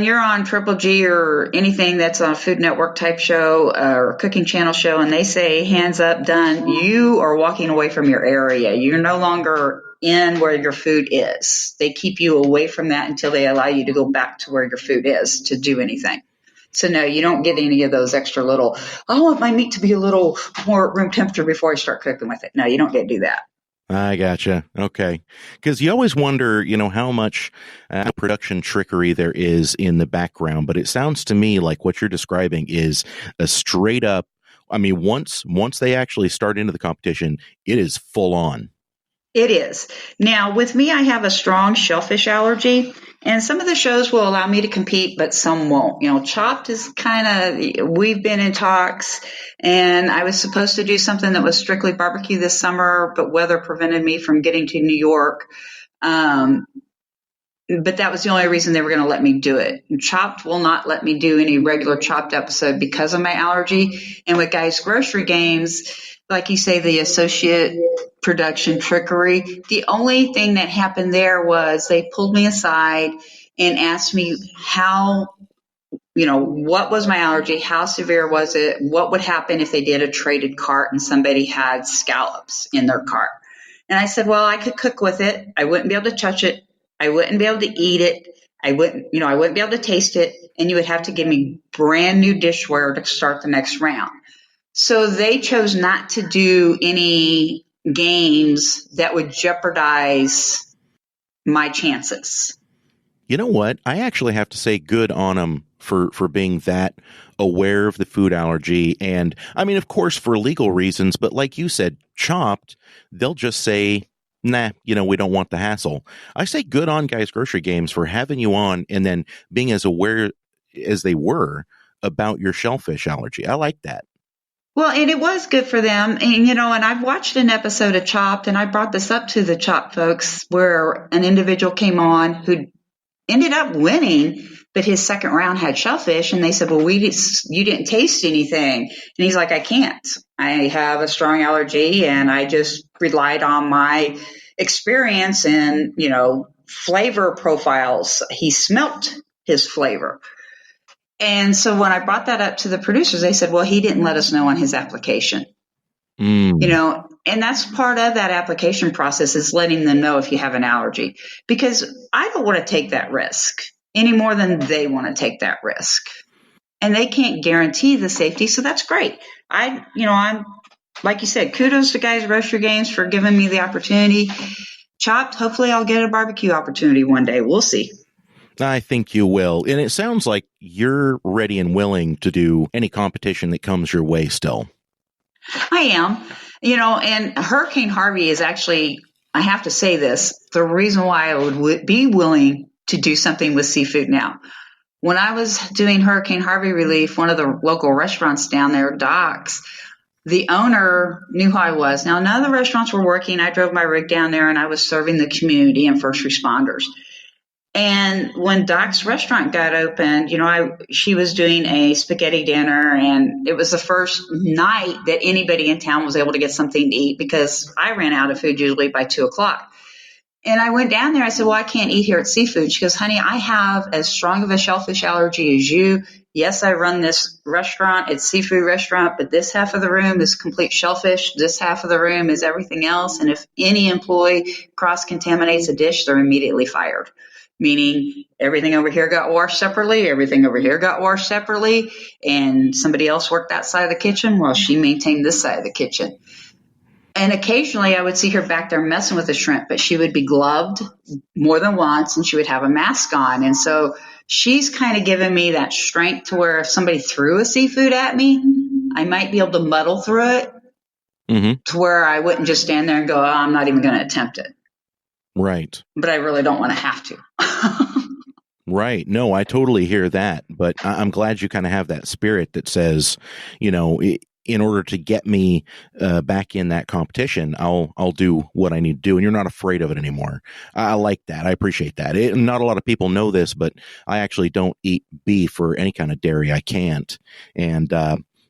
D: you're on Triple G or anything that's on a Food Network type show or cooking channel show, and they say hands up, done, you are walking away from your area. You're no longer in where your food is. They keep you away from that until they allow you to go back to where your food is to do anything. So no, you don't get any of those extra little, I want my meat to be a little more room temperature before I start cooking with it. No, you don't get to do that.
A: I gotcha. Okay. Because you always wonder, how much production trickery there is in the background. But it sounds to me like what you're describing is a straight up, I mean, once they actually start into the competition, it is full on.
D: It is. Now, with me, I have a strong shellfish allergy, and some of the shows will allow me to compete, but some won't. Chopped is we've been in talks, and I was supposed to do something that was strictly barbecue this summer, but weather prevented me from getting to New York. But that was the only reason they were going to let me do it. Chopped will not let me do any regular Chopped episode because of my allergy. And with Guys Grocery Games, like you say, the associate production trickery, the only thing that happened there was they pulled me aside and asked me what was my allergy? How severe was it? What would happen if they did a traded cart and somebody had scallops in their cart? And I said, well, I could cook with it. I wouldn't be able to touch it. I wouldn't be able to eat it. I wouldn't be able to taste it. And you would have to give me brand new dishware to start the next round. So they chose not to do any games that would jeopardize my chances.
A: You know what? I actually have to say good on them for being that aware of the food allergy. And I mean, of course, for legal reasons, but like you said, Chopped, they'll just say, nah, we don't want the hassle. I say good on Guys Grocery Games for having you on and then being as aware as they were about your shellfish allergy. I like that.
D: Well, and it was good for them. And, and I've watched an episode of Chopped, and I brought this up to the Chopped folks where an individual came on who ended up winning, but his second round had shellfish. And they said, well, you didn't taste anything. And he's like, I can't. I have a strong allergy, and I just relied on my experience and, flavor profiles. He smelt his flavor. And so when I brought that up to the producers, they said, well, he didn't let us know on his application. And that's part of that application process is letting them know if you have an allergy, because I don't want to take that risk any more than they want to take that risk, and they can't guarantee the safety. So that's great. I'm like you said, kudos to Guys Grocery Games for giving me the opportunity. Chopped, hopefully I'll get a barbecue opportunity one day. We'll see.
A: I think you will. And it sounds like you're ready and willing to do any competition that comes your way still.
D: I am, and Hurricane Harvey is actually, I have to say this, the reason why I would be willing to do something with seafood now. When I was doing Hurricane Harvey relief, one of the local restaurants down there, Doc's, the owner knew who I was. Now, none of the restaurants were working. I drove my rig down there, and I was serving the community and first responders. And when Doc's restaurant got opened, she was doing a spaghetti dinner, and it was the first night that anybody in town was able to get something to eat because I ran out of food usually by 2:00. And I went down there. I said, well, I can't eat here at seafood. She goes, honey, I have as strong of a shellfish allergy as you. Yes, I run this restaurant. It's a seafood restaurant, but this half of the room is complete shellfish. This half of the room is everything else. And if any employee cross-contaminates a dish, they're immediately fired. Meaning everything over here got washed separately, everything over here got washed separately, and somebody else worked that side of the kitchen while she maintained this side of the kitchen. And occasionally I would see her back there messing with the shrimp, but she would be gloved more than once, and she would have a mask on. And so she's kind of given me that strength to where if somebody threw a seafood at me, I might be able to muddle through it to where I wouldn't just stand there and go, oh, I'm not even going to attempt it.
A: Right.
D: But I really don't want to have to.
A: Right. No, I totally hear that. But I'm glad you kind of have that spirit that says, in order to get me back in that competition, I'll do what I need to do. And you're not afraid of it anymore. I like that. I appreciate that. Not a lot of people know this, but I actually don't eat beef or any kind of dairy. I can't. And,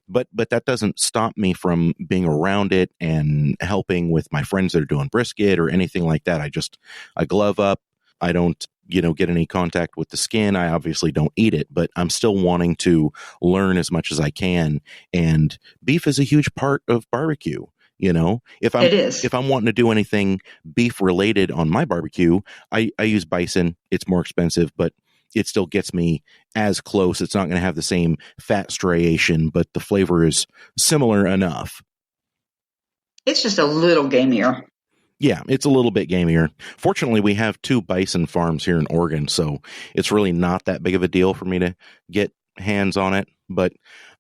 A: But that doesn't stop me from being around it and helping with my friends that are doing brisket or anything like that. I glove up. I don't, get any contact with the skin. I obviously don't eat it, but I'm still wanting to learn as much as I can. And beef is a huge part of barbecue. If
D: It is.
A: I'm wanting to do anything beef related on my barbecue, I use bison. It's more expensive, but it still gets me as close. It's not going to have the same fat striation, but the flavor is similar enough.
D: It's just a little gamier.
A: Yeah, it's a little bit gamier. Fortunately, we have 2 bison farms here in Oregon, so it's really not that big of a deal for me to get hands on it. But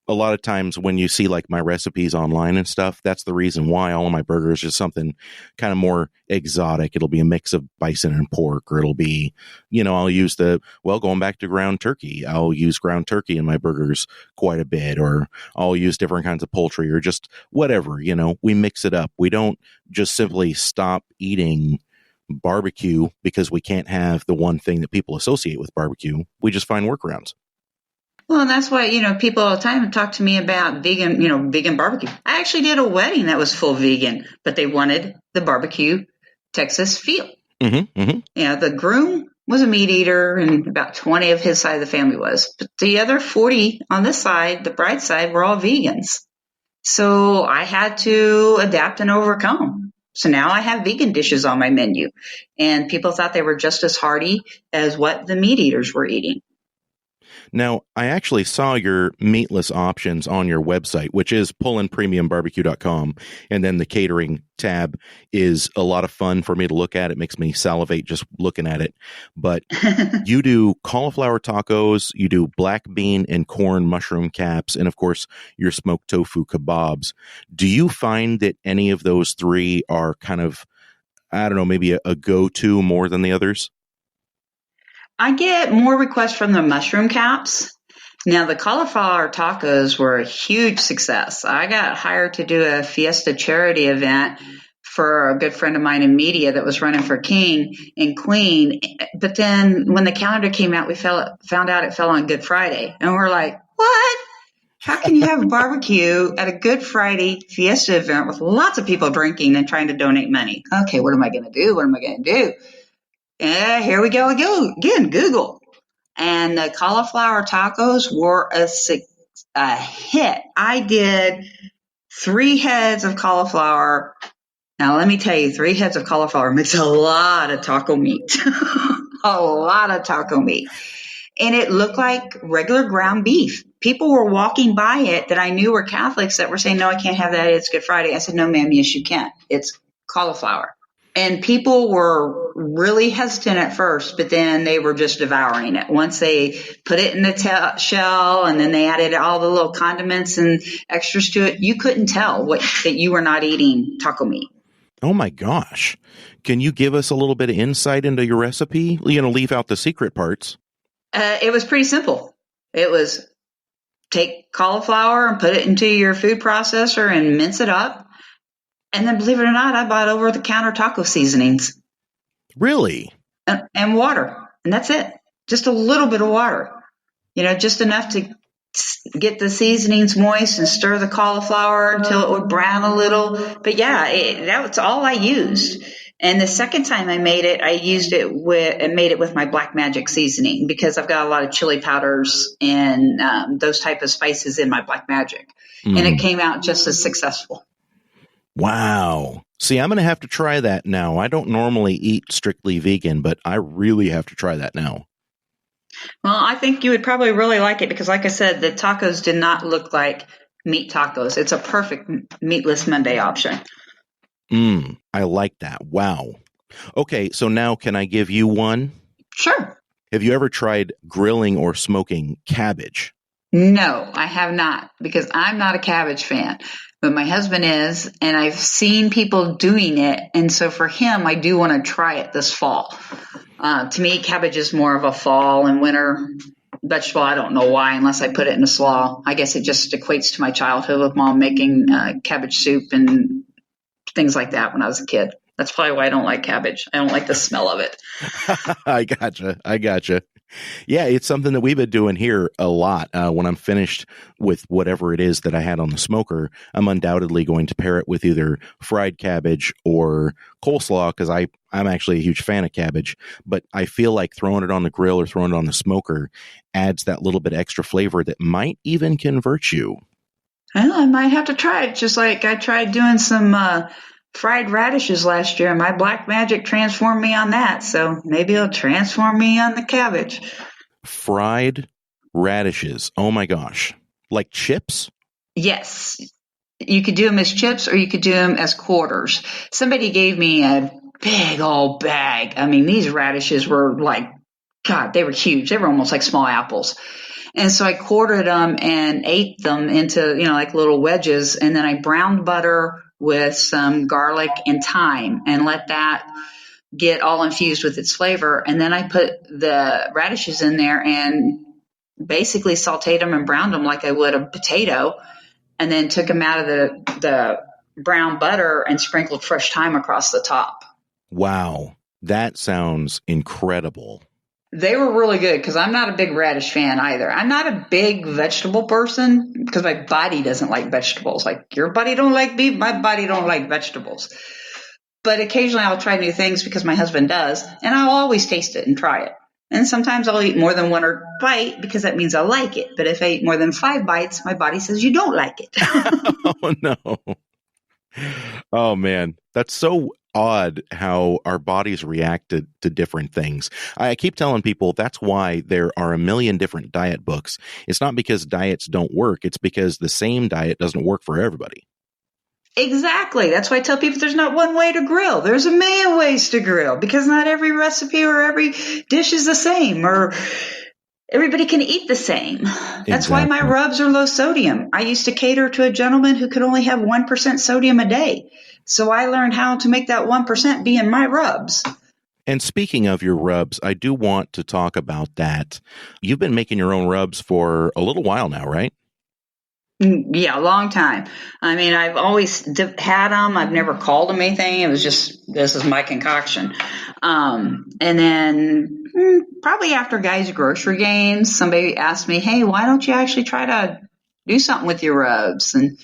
A: a lot of times when you see like my recipes online and stuff, that's the reason why all of my burgers is something kind of more exotic. It'll be a mix of bison and pork, or it'll be, I'll use going back to ground turkey. I'll use ground turkey in my burgers quite a bit, or I'll use different kinds of poultry, or just whatever, we mix it up. We don't just simply stop eating barbecue because we can't have the one thing that people associate with barbecue. We just find workarounds.
D: Well, and that's why, people all the time talk to me about vegan, vegan barbecue. I actually did a wedding that was full vegan, but they wanted the barbecue Texas feel.
A: Mm-hmm, mm-hmm.
D: The groom was a meat eater, and about 20 of his side of the family was. But the other 40 on this side, the bride side, were all vegans. So I had to adapt and overcome. So now I have vegan dishes on my menu, and people thought they were just as hearty as what the meat eaters were eating.
A: Now, I actually saw your meatless options on your website, which is pullinpremiumbarbecue.com. And then the catering tab is a lot of fun for me to look at. It makes me salivate just looking at it. But you do cauliflower tacos, you do black bean and corn mushroom caps, and of course, your smoked tofu kebabs. Do you find that any of those 3 are kind of, I don't know, maybe a go-to more than the others?
D: I get more requests from the mushroom caps. Now, the cauliflower tacos were a huge success. I got hired to do a Fiesta charity event for a good friend of mine in media that was running for king and queen. But then when the calendar came out, we found out it fell on Good Friday. And we're like, what? How can you have a barbecue at a Good Friday Fiesta event with lots of people drinking and trying to donate money? Okay, what am I going to do? What am I going to do? Here we go again, Google. And the cauliflower tacos were a hit. I did 3 heads of cauliflower. Now, let me tell you, 3 heads of cauliflower makes a lot of taco meat. A lot of taco meat. And it looked like regular ground beef. People were walking by it that I knew were Catholics that were saying, no, I can't have that. It's Good Friday. I said, no, ma'am, yes, you can. It's cauliflower. And people were really hesitant at first, but then they were just devouring it. Once they put it in the shell and then they added all the little condiments and extras to it, you couldn't tell that you were not eating taco meat.
A: Oh my gosh. Can you give us a little bit of insight into your recipe? Leave out the secret parts.
D: It was pretty simple. It was take cauliflower and put it into your food processor and mince it up. And then, believe it or not, I bought over-the-counter taco seasonings.
A: Really?
D: And water. And that's it. Just a little bit of water. Just enough to get the seasonings moist and stir the cauliflower until it would brown a little. But yeah, that was all I used. And the second time I made it, I used it made it with my Black Magic seasoning because I've got a lot of chili powders and those type of spices in my Black Magic. And it came out just as successful.
A: Wow. See, I'm going to have to try that now. I don't normally eat strictly vegan, but I really have to try that now.
D: Well, I think you would probably really like it because, like I said, the tacos did not look like meat tacos. It's a perfect meatless Monday option.
A: I like that. Wow. Okay, so now can I give you one?
D: Sure.
A: Have you ever tried grilling or smoking cabbage?
D: No, I have not because I'm not a cabbage fan. But my husband is, and I've seen people doing it. And so for him, I do want to try it this fall. To me, cabbage is more of a fall and winter vegetable. I don't know why, unless I put it in a slaw. I guess it just equates to my childhood with mom making cabbage soup and things like that when I was a kid. That's probably why I don't like cabbage. I don't like the smell of it.
A: I gotcha. Yeah, it's something that we've been doing here a lot. When I'm finished with whatever it is that I had on the smoker, I'm undoubtedly going to pair it with either fried cabbage or coleslaw, because I'm actually a huge fan of cabbage. But I feel like throwing it on the grill or throwing it on the smoker adds that little bit extra flavor that might even convert you.
D: Well, I might have to try it. Just like I tried doing some fried radishes last year, and my black magic transformed me on that. So maybe it'll transform me on the cabbage.
A: Fried radishes. Oh my gosh. Like chips?
D: Yes. You could do them as chips or you could do them as quarters. Somebody gave me a big old bag. I mean, these radishes were like, God, they were huge. They were almost like small apples. And so I quartered them and ate them into, like little wedges. And then I browned butter with some garlic and thyme and let that get all infused with its flavor. And then I put the radishes in there and basically sauteed them and browned them like I would a potato. And then took them out of the brown butter and sprinkled fresh thyme across the top.
A: Wow. That sounds incredible.
D: They were really good because I'm not a big radish fan either. I'm not a big vegetable person because my body doesn't like vegetables. Like your body don't like beef, my body don't like vegetables. But occasionally I'll try new things because my husband does, and I'll always taste it and try it. And sometimes I'll eat more than one or bite because that means I like it. But if I eat more than 5 bites, my body says you don't like it.
A: Oh, no. Oh, man. That's so odd how our bodies react to different things. I keep telling people that's why there are a million different diet books. It's not because diets don't work. It's because the same diet doesn't work for everybody.
D: Exactly. That's why I tell people there's not one way to grill. There's a million ways to grill because not every recipe or every dish is the same or everybody can eat the same. That's why my rubs are low sodium. I used to cater to a gentleman who could only have 1% sodium a day. So I learned how to make that 1% be in my rubs.
A: And speaking of your rubs, I do want to talk about that. You've been making your own rubs for a little while now, right?
D: Yeah, a long time. I mean, I've always had them. I've never called them anything. It was just, this is my concoction. And then probably after Guys Grocery Games, somebody asked me, hey, why don't you actually try to do something with your rubs? And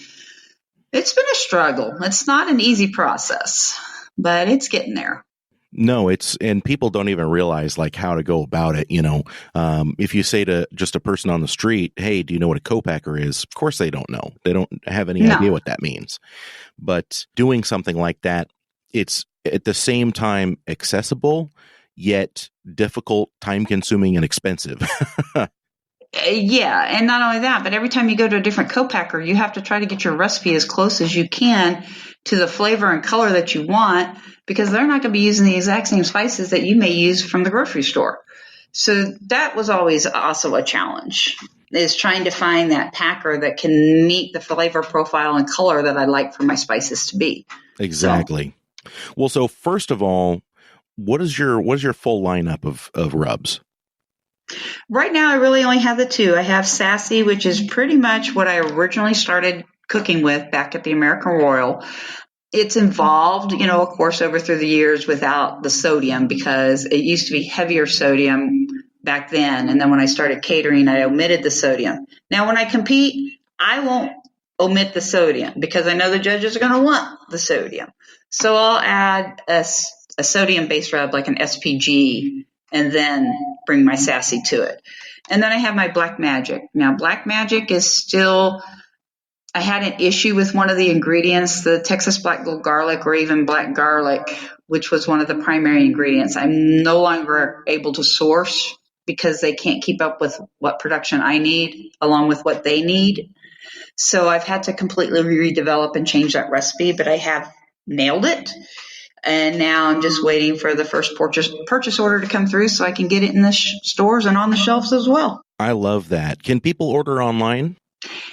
D: it's been a struggle. It's not an easy process, but it's getting there.
A: No, and people don't even realize like how to go about it. If you say to just a person on the street, hey, do you know what a copacker is? Of course they don't know. They don't have any idea what that means. But doing something like that, it's at the same time accessible, yet difficult, time consuming, and expensive.
D: Yeah, and not only that, but every time you go to a different copacker, you have to try to get your recipe as close as you can to the flavor and color that you want, because they're not going to be using the exact same spices that you may use from the grocery store. So that was always also a challenge, is trying to find that packer that can meet the flavor profile and color that I like for my spices to be.
A: Exactly. Well, so first of all, what is your full lineup of rubs?
D: Right now, I really only have the 2. I have Sassy, which is pretty much what I originally started cooking with back at the American Royal. It's evolved, of course, over through the years without the sodium, because it used to be heavier sodium back then. And then when I started catering, I omitted the sodium. Now, when I compete, I won't omit the sodium because I know the judges are going to want the sodium. So I'll add a sodium-based rub like an SPG and then bring my Sassy to it. And then I have my Black Magic. Now, Black Magic is still, I had an issue with one of the ingredients, the Texas black garlic or even black garlic, which was one of the primary ingredients. I'm no longer able to source because they can't keep up with what production I need along with what they need. So I've had to completely redevelop and change that recipe, but I have nailed it. And now I'm just waiting for the first purchase order to come through so I can get it in the stores and on the shelves as well.
A: I love that. Can people order online?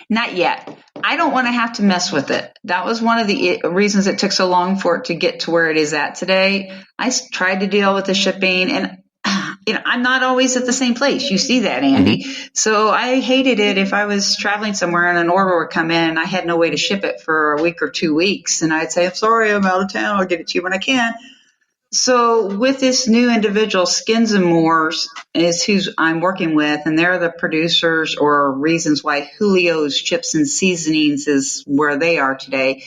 D: Not yet. I don't want to have to mess with it. That was one of the reasons it took so long for it to get to where it is at today. I tried to deal with the shipping, and I'm not always at the same place. You see that, Andy. Mm-hmm. So I hated it if I was traveling somewhere and an order would come in and I had no way to ship it for a week or 2 weeks. And I'd say, I'm sorry, I'm out of town. I'll get it to you when I can. So with this new individual, Skins and Moors is who I'm working with, and they're the producers or reasons why Julio's Chips and Seasonings is where they are today.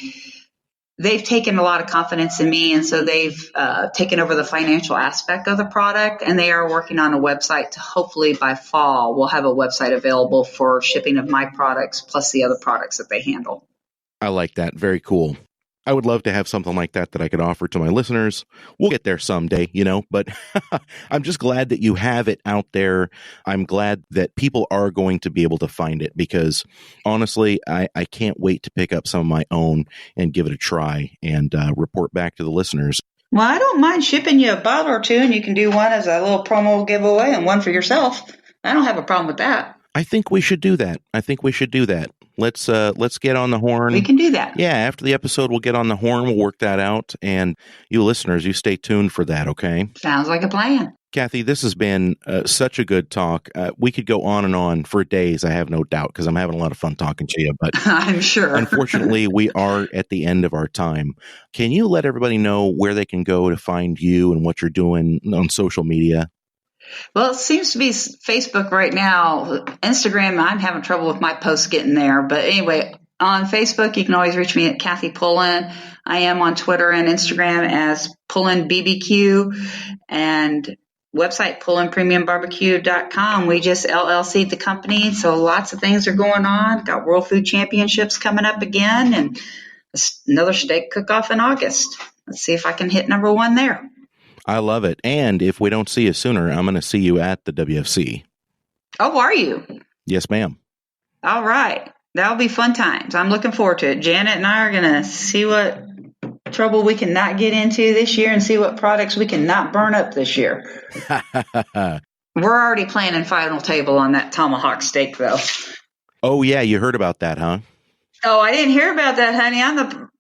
D: They've taken a lot of confidence in me, and so they've taken over the financial aspect of the product, and they are working on a website to hopefully by fall we'll have a website available for shipping of my products plus the other products that they handle.
A: I like that. Very cool. I would love to have something like that I could offer to my listeners. We'll get there someday, but I'm just glad that you have it out there. I'm glad that people are going to be able to find it because honestly, I can't wait to pick up some of my own and give it a try and report back to the listeners.
D: Well, I don't mind shipping you a bottle or two, and you can do one as a little promo giveaway and one for yourself. I don't have a problem with that.
A: I think we should do that. Let's get on the horn.
D: We can do that.
A: Yeah, after the episode, we'll get on the horn. We'll work that out. And you listeners, you stay tuned for that, okay?
D: Sounds like a plan.
A: Kathy, this has been such a good talk. We could go on and on for days, I have no doubt, because I'm having a lot of fun talking to you. But
D: I'm sure.
A: Unfortunately, we are at the end of our time. Can you let everybody know where they can go to find you and what you're doing on social media?
D: Well, it seems to be Facebook right now. Instagram, I'm having trouble with my posts getting there. But anyway, on Facebook, you can always reach me at Kathy Pullin. I am on Twitter and Instagram as Pullin BBQ, and website PullinPremiumBarbecue.com. We just LLC'd the company, so lots of things are going on. Got World Food Championships coming up again, and another steak cook-off in August. Let's see if I can hit number 1 there.
A: I love it. And if we don't see you sooner, I'm going to see you at the WFC.
D: Oh, are you?
A: Yes, ma'am.
D: All right. That'll be fun times. I'm looking forward to it. Janet and I are going to see what trouble we can not get into this year and see what products we can not burn up this year. We're already planning final table on that tomahawk steak, though.
A: Oh, yeah. You heard about that, huh?
D: Oh, I didn't hear about that, honey.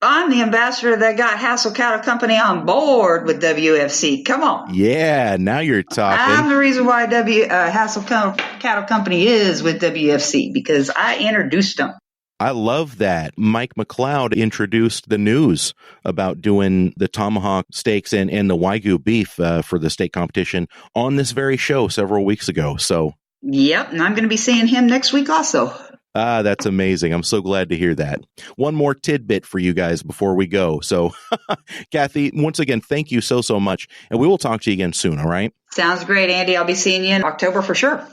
D: I'm the ambassador that got Hassel Cattle Company on board with WFC. Come on.
A: Yeah, now you're talking.
D: I'm the reason why Hassel Cattle Company is with WFC because I introduced them.
A: I love that. Mike McLeod introduced the news about doing the tomahawk steaks and the Wagyu beef for the steak competition on this very show several weeks ago. So,
D: yep, and I'm going to be seeing him next week also.
A: That's amazing. I'm so glad to hear that. One more tidbit for you guys before we go. So, Kathy, once again, thank you so much. And we will talk to you again soon, all right?
D: Sounds great, Andy. I'll be seeing you in October for sure.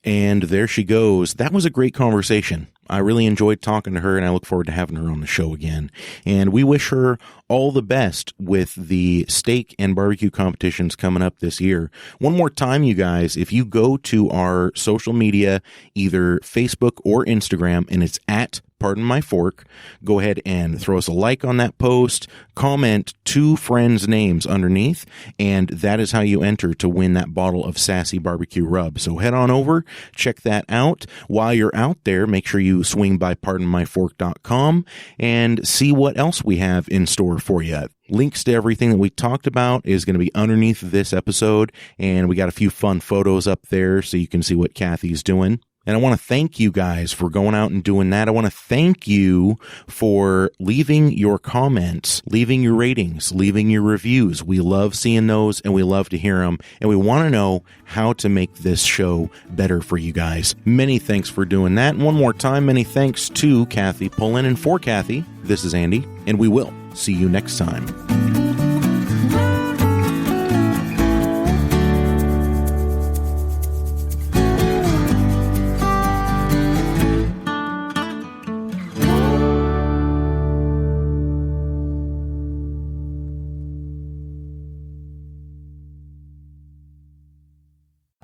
A: And there she goes. That was a great conversation. I really enjoyed talking to her, and I look forward to having her on the show again. And we wish her all the best with the steak and barbecue competitions coming up this year. One more time, you guys, if you go to our social media, either Facebook or Instagram, and it's at Pardon My Fork, go ahead and throw us a like on that post, comment 2 friends' names underneath, and that is how you enter to win that bottle of Sassy BBQ rub. So head on over, check that out. While you're out there, make sure you swing by pardonmyfork.com and see what else we have in store for you. Links to everything that we talked about is going to be underneath this episode, and we got a few fun photos up there so you can see what Kathy's doing. And I want to thank you guys for going out and doing that. I want to thank you for leaving your comments, leaving your ratings, leaving your reviews. We love seeing those, and we love to hear them. And we want to know how to make this show better for you guys. Many thanks for doing that. And one more time, many thanks to Kathy Pullin. And for Kathy, this is Andy, and we will see you next time.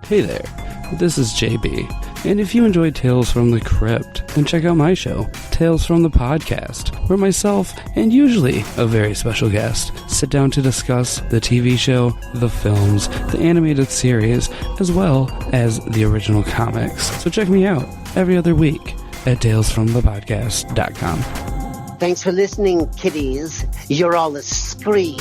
E: Hey there, this is JB, and if you enjoy Tales from the Crypt, then check out my show, Tales from the Podcast, where myself, and usually a very special guest, sit down to discuss the TV show, the films, the animated series, as well as the original comics. So check me out every other week at talesfromthepodcast.com.
F: Thanks for listening, kiddies. You're all a scream.